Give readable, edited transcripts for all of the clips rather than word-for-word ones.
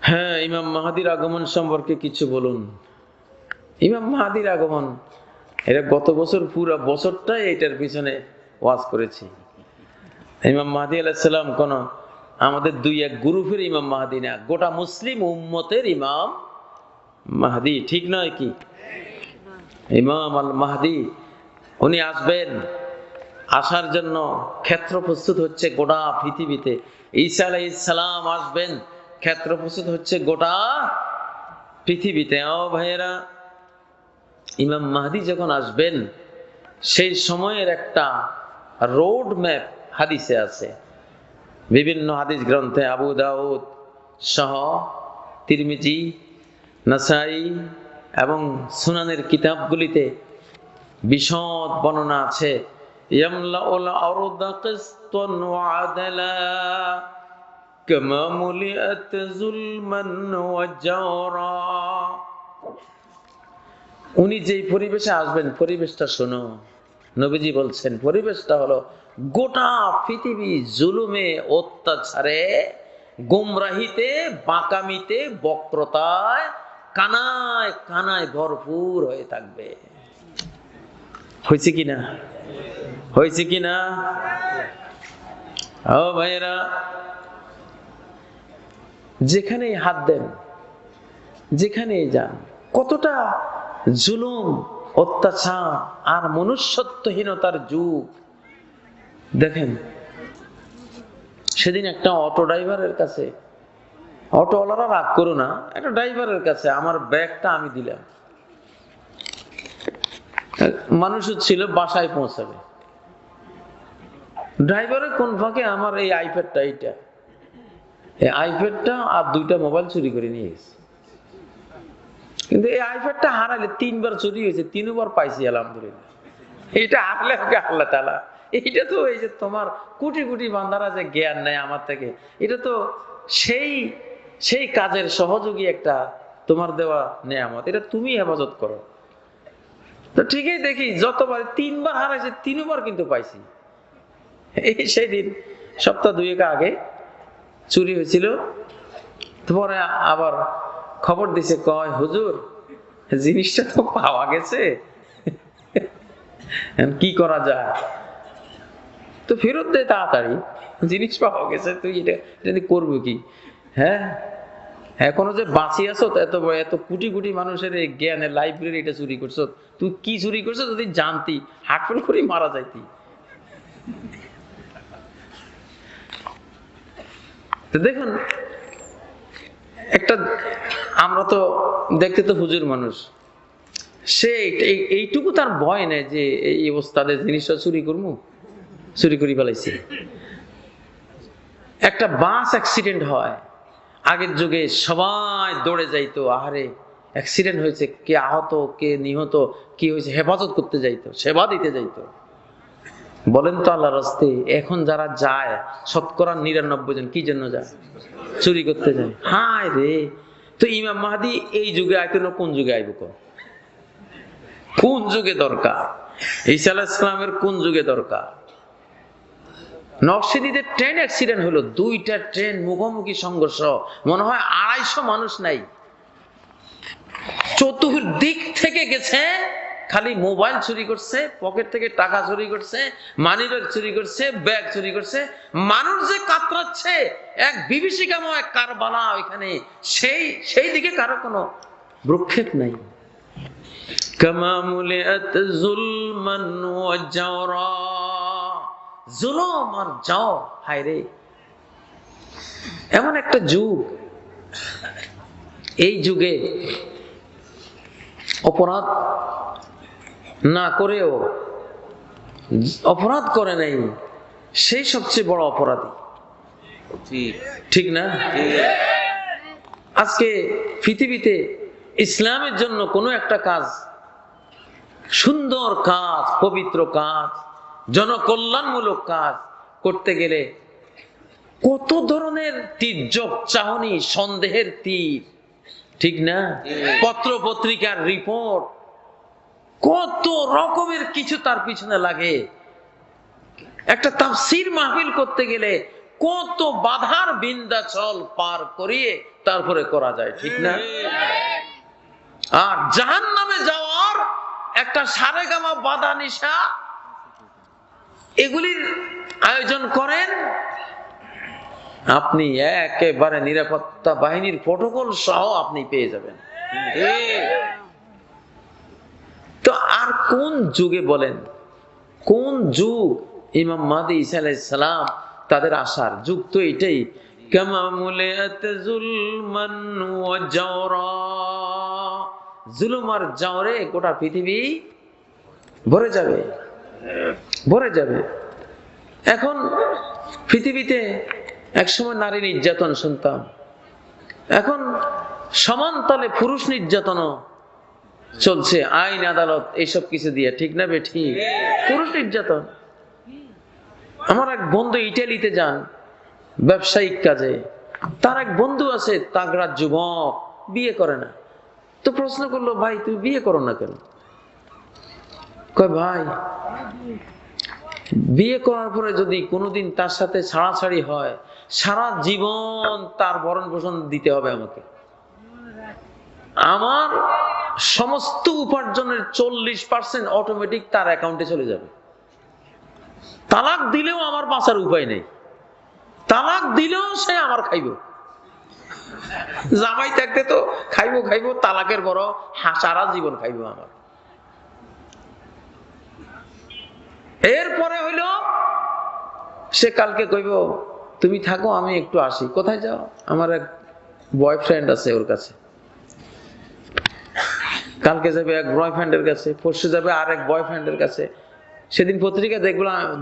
হ্যাঁ, ইমাম মাহাদির আগমন সম্পর্কে কিছু বলুন। ইমাম মাহাদির আগমন, এটা গত বছর পুরো বছরটাই এটার পিছনে ওয়াজ করেছি। ইমাম মাহাদি আলাইহিস সালাম কোন আমাদের দুই এক গ্রুপের ইমাম মাহাদি না, গোটা মুসলিম উম্মতের ইমাম মাহাদি, ঠিক নয় কি? ইমাম আল মাহাদি উনি আসবেন, আসার জন্য ক্ষেত্র প্রস্তুত হচ্ছে গোটা পৃথিবীতে। ঈসা আলাইহিস সালাম আসবেন, ক্ষেত্র প্রস্তুত হচ্ছে গোটা পৃথিবীতে। ও ভাইয়েরা, ইমাম মাহদি যখন আসবেন সেই সময়ের একটা রোড ম্যাপ হাদিসে আছে, বিভিন্ন হাদিস গ্রন্থে, আবু দাউদ সহ তিরমিজি, নাসাই এবং সুনানের কিতাবগুলিতে বিশদ বর্ণনা আছে। ইয়ামলাউল আরদা কিসতান ওয়া আদলা কামা মুলিআত যুলমান ওয়া জাওরা। উনি যেই পরিবেশে আসবেন, পরিবেশটা শোনো। নবীজি বলছেন পরিবেশটা হলো গোটা পৃথিবী জুলুমে, অত্যাচারে, গুমরাহিতে, বাঁকামিতে, বক্রতায়, কানায় কানায় ভরপুর হয়ে থাকবে। হয়েছে কিনা? হয়েছে কিনা? ও ভাইয়েরা, যেখানেই হাত দেন, যেখানেই যান, কতটা জুলুম, অত্যাচার আর মনুষ্যত্বহীনতার যুগ দেখেন। সেদিন একটা অটো ড্রাইভারের কাছে, অটোওয়ালারা রাগ করো না, একটা ড্রাইভারের কাছে আমার ব্যাগটা আমি দিলাম। মানুষ ছিল বাসায় পৌঁছাবে, ড্রাইভারের কোন ফাঁকে আমার এই আইপ্যাডটা, এই আইপ্যাডটা আর দুইটা মোবাইল চুরি করে নিয়ে গেছে। কিন্তু এই আইপ্যাডটা হারালে 3বার চুরি হয়েছে, 3বার পাইছি আলহামদুলিল্লাহ। এটা হারলে আল্লাহ তাআলা, এইটা তো এই যে তোমার কোটি কোটি বান্দারা যে জ্ঞান নেয় আমার থেকে, এটা তো সেই সেই কাজের সহযোগী একটা তোমার দেওয়া নেয়ামত, এটা তুমি হেফাজত করো। তো ঠিকই দেখি যতবার 3বার হারাইছে, 3বার কিন্তু পাইছি। এই সেই দিন সপ্তাহ 2 আগে চুরি হয়েছিল। পরে আবার খবর দিছে, কয় হুজুর জিনিসটা তো পাওয়া গেছে, কি করা যায়? তো ফেরত দে তাড়াতাড়ি, জিনিস পাওয়া গেছে, তুই এটা করবো কি? হ্যাঁ, এখনো যে বাঁচি আছো, এত এত কোটি কোটি মানুষের এই জ্ঞানের লাইব্রেরি এটা চুরি করছো, তুই কি চুরি করছো? যদি জানতি হাটফেল করে মারা যাইতি। তো দেখুন, একটা, আমরা তো দেখতে তো হুজুর মানুষ, সে এইটুকু তার ভয় নেই যে এই অবস্থাতে জিনিসটা চুরি করবো, চুরি করে ফেলাইছে। একটা বাস অ্যাক্সিডেন্ট হয়, আগের যুগে সবাই দৌড়ে যাইতো, আহারে অ্যাক্সিডেন্ট হয়েছে, কে আহত, কে নিহত, কি হয়েছে, হেফাজত করতে যাইতো, সেবা দিতে যাইতো। বলেন তো আল্লাহর রাস্তে এখন যারা যায়, শতকরা 99 জন কি জন্য যায়? চুরি করতে যায়। হায় রে! তো ইমাম মাহদি এই যুগে আইতো না, কোন যুগে আইব? কোন যুগে দরকার? ঈসা আলাইহিস সালামের কোন যুগে দরকার? নরসিংদীতে ট্রেন অ্যাক্সিডেন্ট হলো, 2টা ট্রেন মুখোমুখি সংঘর্ষ, মনে হয় 250 মানুষ নাই। চতুর্দিক থেকে গেছে, খালি মোবাইল চুরি করছে, পকেট থেকে টাকা চুরি করছে, মানি ব্যাগ চুরি করছে, ব্যাগ চুরি করছে। মানুষ যে কাতরাচ্ছে, এক বিভীষিকাময় কারবালা ওইখানে, সেই দিকে কারো কোনো ভ্রুক্ষেপ নাই। কামা মুলিআত যুলমান ওয়া জাওরা, জুলুম আর জাওর, হায় রে! এমন একটা যুগ, এই যুগে অপরাধ না করেও, অপরাধ করে নাই সেই সবচেয়ে বড় অপরাধী, ঠিক না? আজকে পৃথিবীতে ইসলামের জন্য কোনো একটা কাজ, সুন্দর কাজ, পবিত্র কাজ, জনকল্যাণমূলক কাজ করতে গেলে কত ধরনের তীর্যক চাহনি, সন্দেহের তীর, ঠিক না? পত্র পত্রিকার রিপোর্ট, কত রকমের কিছু তার পিছনে লাগে। একটা তাফসীর মাহফিল করতে গেলে কত বাধার বিন্ধ্যাচল পার করিয়ে তারপরে করা যায়, ঠিক না? আর জাহান্নামে যাওয়ার একটা সারেগামা বাধা নিশা এগুলির আয়োজন করেন, আপনি একেবারে নিরাপত্তা বাহিনীর প্রটোকল সহ আপনি পেয়ে যাবেন। তো আর কোন যুগে বলেন, কোন যুগ ইমাম মাহদী ঈসা আলাইহিস সালাম তাদের আসার যুগ? তো এটাই, কামা মুলিয়াত যুলমান ওয়া জাওরা, জুলুম আর জাওরে গোটা পৃথিবী ভরে যাবে, ভরে যাবে। এখন পৃথিবীতে একসময় নারী নির্যাতন শুনতাম, এখন সমান তালে পুরুষ নির্যাতনও চলছে, আইন আদালত এইসব কিছু দিয়ে, ঠিক না বেঠিক? পুরুষ নির্যাতন। আমার এক বন্ধু ইটালিতে যান ব্যবসায়িক কাজে, তার এক বন্ধু আছে তাগড়া যুবক, বিয়ে করে না। তো প্রশ্ন করলো, ভাই তুমি বিয়ে করো না কেন? কয় ভাই, বিয়ে করার পরে যদি কোনোদিন তার সাথে ছাড়াছাড়ি হয়, সারা জীবন তার ভরণ পোষণ দিতে হবে আমাকে। আমার সমস্ত উপার্জনের 40% অটোমেটিক তার অ্যাকাউন্টে চলে যাবে। তালাক দিলেও আমার বাঁচার উপায় নেই, তালাক দিলেও সে আমার খাইব। জামাই থাকতে তো খাইবো খাইবো, তালাকের বড় সারা জীবন খাইবো আমার। এরপরে হইল সে কালকে কইব তুমি থাকো আমি একটু আসি। কোথায় যাও? আমার এক বয়ফ্রেন্ড আছে ওর কাছে। কালকে যাবে এক বয়ফ্রেন্ডের কাছে, পরশু যাবে আর এক বয়ফ্রেন্ডের কাছে। সেদিন পত্রিকা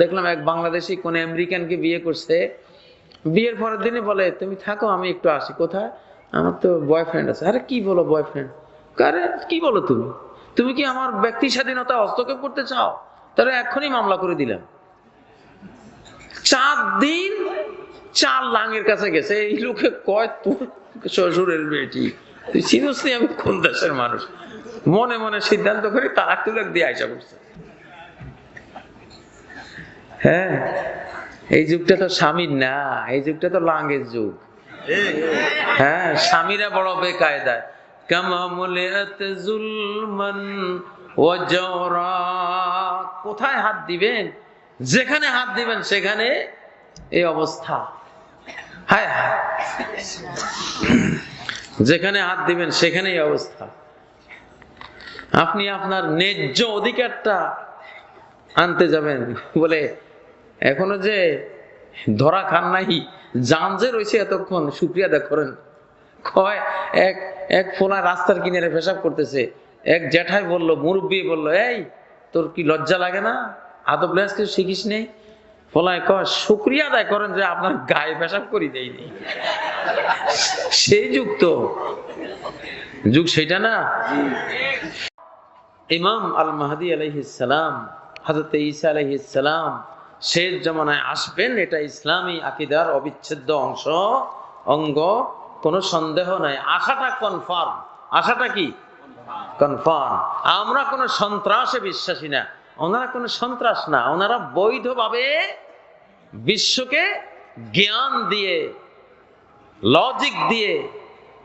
দেখলাম এক বাংলাদেশি কোন আমেরিকানকে বিয়ে করছে, বিয়ের পরের দিনে বলে তুমি থাকো আমি একটু আসি। কোথায়? আমার তো বয়ফ্রেন্ড আছে। আরে কি বলো বয়ফ্রেন্ড? আরে কি বলো তুমি? তুমি কি আমার ব্যক্তি স্বাধীনতা হস্তক্ষেপ করতে চাও? তাহলে এখনই মামলা করে দিলাম। 4 দিন 4 লাঙের কাছে গেছে। এই লোকে কয় তোর শ্বশুরের বেটি, তুই চিনিস নি আমি কোন দেশের মানুষ? মনে মনে সিদ্ধান্ত করে তালাক তুলাক দিয়ে আইসা করছে। হ্যাঁ, এই যুগটা তো স্বামীর না, এই যুগটা তো লাঙ্গের যুগ। হ্যাঁ, স্বামীরা বড় বেকায়দায়। কামা মুলিয়াত যুলমান ওয়া জাওরা, কোথায় হাত দিবেন? যেখানে হাত দিবেন সেখানে এই অবস্থা। হায় হায়, যেখানে হাত দিবেন সেখানেই অবস্থা। আপনি আপনার ন্যায্য অধিকারটা আনতে যাবেন বলে এখনো যে ধরা খান নাই, জান যে রয়েছে এতক্ষণ শুকরিয়া আদায় করেন। কয় এক ফোলা রাস্তার কিনারে পেশাব করতেছে, এক জ্যাঠাই বলল, মুরব্বী বলল, এই তোর কি লজ্জা লাগে না? আদব লেজ কিছু শিখিস নেই? ফলায় কয় শুকরিয়া আদায় করেন যে আপনার গায়ে পেশাব করি দেয়নি। সেই যুগ তো, যুগ সেটা না। ইমাম আল মাহদী আলাইহিস সালাম, হযরত ঈসা আলাইহিস সালাম শেষ জামানায় আসবেন, এটা ইসলামী আকীদার অবিচ্ছেদ্য অঙ্গ, কোনো সন্দেহ নাই। আশাটা কনফার্ম। আশাটা কি? কনফার্ম। আমরা কোনো সন্ত্রাসে বিশ্বাসী না, ওনারা কোনো সন্ত্রাস না, ওনারা বৈধভাবে বিশ্বকে জ্ঞান দিয়ে, লজিক দিয়ে,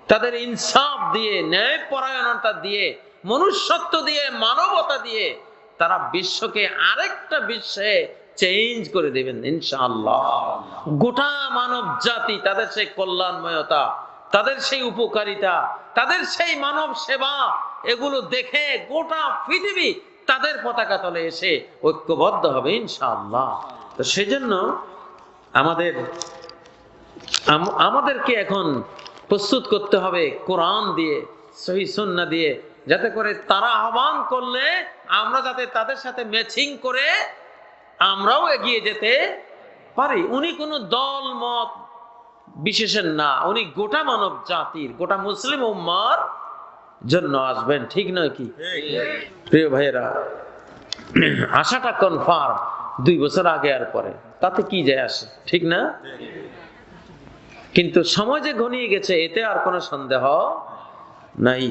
তাদের ইনসাফ দিয়ে, ন্যায় পরায়ণতা দিয়ে, মনুষ্যত্ব দিয়ে, মানবতা দিয়ে তারা বিশ্বকে আরেকটা বিশ্বে চেঞ্জ করে দেবেন ইনশাআল্লাহ। গোটা মানব জাতি তাদের সেই কল্যাণময়তা, তাদের সেই উপকারিতা, তাদের সেই মানব সেবা, এগুলো দেখে গোটা পৃথিবী তাদের পতাকা তলে এসে ঐক্যবদ্ধ হবে ইনশাআল্লাহ। তো সেজন্য আমাদেরকে এখন প্রস্তুত করতে হবে কোরআন দিয়ে, সহিহ সুন্নাহ দিয়ে, যাতে করে তারা আহ্বান করলে আমরা যাতে তাদের সাথে ম্যাচিং করে আমরাও এগিয়ে যেতে পারি। উনি কোনো দল মত বিশেষের না, উনি গোটা মানব জাতির, গোটা মুসলিম উম্মার জন্য আসবেন, ঠিক নয় কি? প্রিয় ভাইয়েরা, আশাটা কনফার্ম 2 বছর আগে আর পরে, তাতে কি যায় আসে, ঠিক না? কিন্তু সময় যে ঘনিয়ে গেছে এতে আর কোনো সন্দেহ নাই।